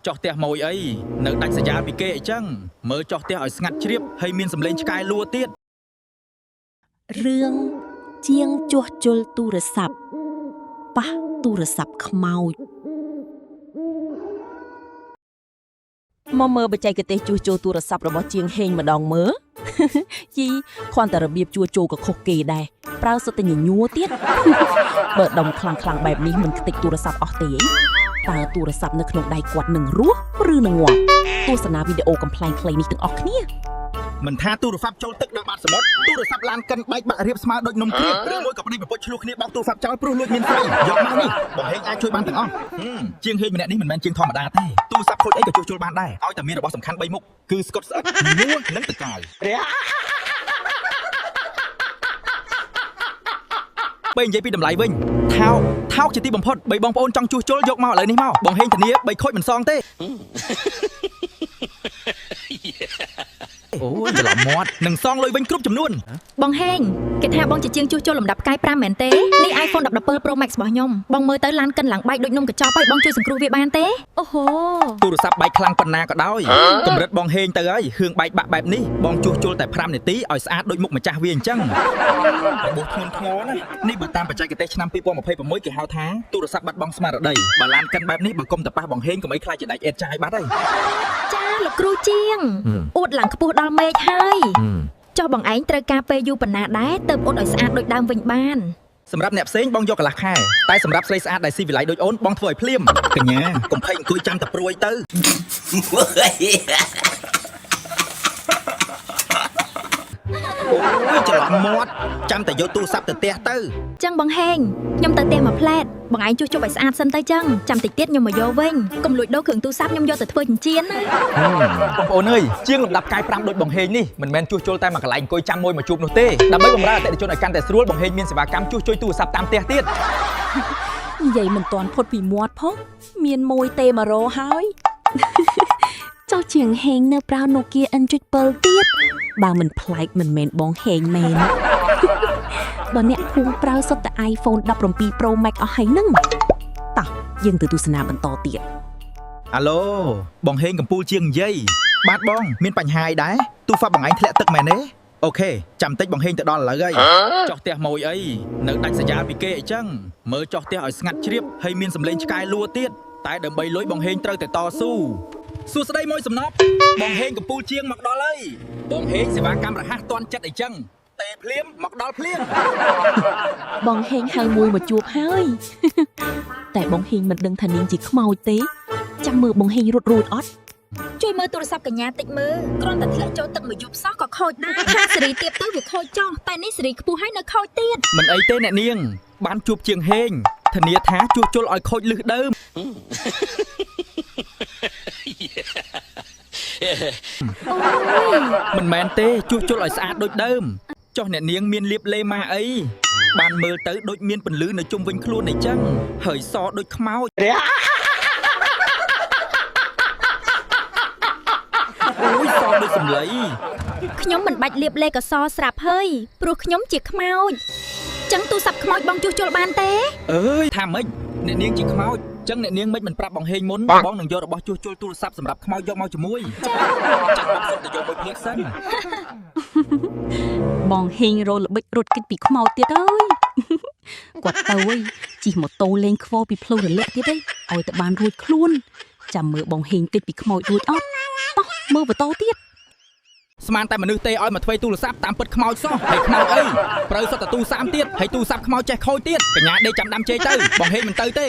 ចោះផ្ទះម៉ួយអីនៅដាច់សញ្ញាពីគេអីចឹងមើលចោះផ្ទះឲ្យស្ងាត់ជ្រាបហើយមានសម្លេងឆ្កែលួទៀតរឿងជាងជួសជុលទូរស័ព្ទប៉ះទូរស័ព្ទខ្មោចមកមើលបច្ចេកទេសជួសជុលទូរស័ព្ទរបស់ជាងហេងម្ដងមើលជីគ្រាន់តែរបៀបជួសជុលក៏ខុសគេដែរប្រើសុទ្ធតែញញួរទៀតបើដុំខ្លាំងបែបនេះមិនខ្ទេចទូរស័ព្ទអស់ទេតើទូរស័ព្ទនៅក្នុងដៃគាត់នឹងរស់ឬនឹងងាប់ទស្សនាវីដេអូកំ pl ខ្លីនេះទាំងអស់គ្នាមិនថាទូរស័ព្ទចូលទឹកដល់បាតសមុទ្រទូរស័ព្ទឡានកិនបែកបាក់រៀបស្មើដូចនំគ្រៀបឬមួយក៏ប្តីប្រពន្ធឆ្លោះគ្នាបោកទូរស័ព្ទចោលព្រោះលួចមានស្រីយកមកនេះបងហេងអាចជួយបានទាំងអស់ជាងហេងម្នាក់នេះមិនមែនជាងធម្មតាទេទូរស័ព្ទខូចអីក៏ជួសជុលបានដែរឲ្យតែមានរបស់សំខាន់3មុខគឺស្កុតស្អិតញួរនិងតកាយបើនិយាយពីតម្លៃវិញថោកជាទីបំផុតបីបងប្អូនចង់ជួសជុលយកមកឥឡូវនេះមកបងហេងធានាបីខូចមិនសងទេអូយច្រឡំមាត់នឹងសងលុយវិញគ្រប់ចំនួនបងហេងគេថាបងជាជាងជួសជុលលំដាប់ផ្កាយ5មែនទេនេះ iPhone 17 Pro Max របស់ខ្ញុំបងមើលទៅឡានកិនឡើងបែកដូចនំកញ្ចប់ហើយបងជួយសង្គ្រោះវាបានទេអូហូទូរស័ព្ទបែកខ្លាំងប៉ុណ្ណាក៏ដោយកម្រិតបងហេងទៅហើយហឿងបែកបាក់បែបនេះបងជួសជុលតែ5នាទីឲ្យស្អាតដូចមុខម្ចាស់វាអញ្ចឹងរបួសធ្ងន់ធ្ងរណានេះបើតាមបច្ចេកទេសឆ្នាំ2026គេហៅថាទូរស័ព្ទបាត់បង់ស្មារតីបើឡានកិនបែបនេះបើគុំតែប៉ះបងហេងកុំអីខ្លាចជាដាច់អេតចាយបាត់ហើយចាលោកគ្រូជាងអួតឡើងខ្ពស់ដល់មេឃហើយចុះបងឯងត្រូវការពេលយូរប៉ុណ្ណាដែរទើបអួតឲ្យស្អាតដូចដើមវិញបានសម្រាប់អ្នកផ្សេងបងយកកន្លះខែតែសម្រាប់ស្រីស្អាតដែលស៊ីវិល័យដូចអូនបងធ្វើឲ្យភ្លាមកញ្ញាកុំភ័យអង្គុយចាំតែព្រួយទៅអូយច្រឡំមាត់ចាំតែយកទូរស័ព្ទទៅផ្ទះទៅចឹងបងហេងខ្ញុំទៅផ្ទះមួយផ្លែតបងឯងជួសជុលឲ្យស្អាតសិនទៅចឹងចាំតិចទៀតខ្ញុំមកយកវិញកុំលួចដូរគ្រឿងទូរស័ព្ទខ្ញុំយកទៅធ្វើចិញ្ចៀនណាបងប្អូនអើយជាងលំដាប់កាយ5ដូចបងហេងនេះមិនមែនជួសជុលតែមួយកន្លែងអង្គុយចាំមួយមកជួបនោះទេដើម្បីបម្រើអតិថិជនឲ្យកាន់តែស្រួលបងហេងមានសេវាកម្មជួសជុលទូរស័ព្ទតាមផ្ទះទៀតនិយាយមិនទាន់ផុតពីមាត់ផងមានមួយទេមករហើយចុះជាងហេងនៅប្រើ Nokia N7 ទៀតបើមិនប្លែកមិនមែនបងហេងមែនបើអ្នកភូមិប្រើសុទ្ធតែ iPhone 17 Pro Max អស់ហើយហ្នឹងតោះយើងទៅទស្សនាបន្តទៀតអាឡូបងហេងកំពូលជាងនិយាយបាទបងមានបញ្ហាអីដែរទូរស័ព្ទបងឯងធ្លាក់ទឹកមែនទេអូខេចាំតិចបងហេងទៅដល់ឥឡូវហើយចោះផ្ទះម៉ួយអីនៅដាច់សញ្ញាពីគេអីចឹងមើលចោះផ្ទះឲ្យស្ងាត់ជ្រាបហើយមានសម្លេងឆ្កែលួទៀតតែដើម្បីលុយបងហេងត្រូវតែតស៊ូសួស្ដីមួយសំណប់បងហេងកំពូលជាងមកដល់ហើយបងហេងសេវាកម្មរហ័សទាន់ចិត្តអីចឹងទេភ្លាមមកដល់ភ្លាមបងហេងហៅមួយមកជួបហើយតែបងហេងមិនដឹងថានាងជាខ្មោចទេចាំមើលបងហេងរត់រួចអត់ជួយមើលទូរស័ព្ទកញ្ញាតិចមើលគ្រាន់តែធ្លាក់ចូលទឹកមួយយប់សោះក៏ខូចដែរថាសេរីទៀបទៅវាខូចចោះតែនេះសេរីខ្ពស់ហើយនៅខូចទៀតមិនអីទេអ្នកនាងបានជួបជាងហេងធានាថាជួសជុលឲ្យខូចលឹះដើមមិនមែនទេជួសជុលឲ្យស្អាតដូចដើមចុះអ្នកនាងមានលាបលេម៉ាអីបានមើលទៅដូចមានពន្លឺនៅជុំវិញខ្លួនអីចឹងហើយសដូចខ្មោចអូយសដូចសម្លៃខ្ញុំមិនបាច់លាបលេខអសស្រាប់ហើយព្រោះខ្ញុំជាខ្មោចចឹងទូរស័ព្ទខ្មោចបងជួសជុលបានទេអើយថាម៉េចអ្នកនាងជាខ្មោចចឹងអ្នកនាងមិនប្រាប់បងហេងមុនបងនឹងយករបស់ជួសជុលទូរស័ព្ទសម្រាប់ខ្មោចយកមកជាមួយចាបងសុំទៅយកមួយភ្លេចសិនបងហេងរល្បិចរត់គេចពីខ្មោចទៀតអើយគាត់ទៅជិះម៉ូតូលេងខ្វល់ពីផ្លូវរលាក់ទៀតឲ្យតែបានរួចខ្លួនចាំមើលបងហេងគេចពីខ្មោចរួចអត់តោះមើលបន្តទៀតស្មានតែមនុស្សទេឲ្យមកធ្វើទូរស័ព្ទតាមពិតខ្មោចសោះហើយខ្មោចអីប្រើសុទ្ធតែទូរស័ព្ទទៀតហើយទូរស័ព្ទខ្មោចចេះខូចទៀតកញ្ញាដេកចាំដាំជេរទៅបងហេងមិនទៅទេ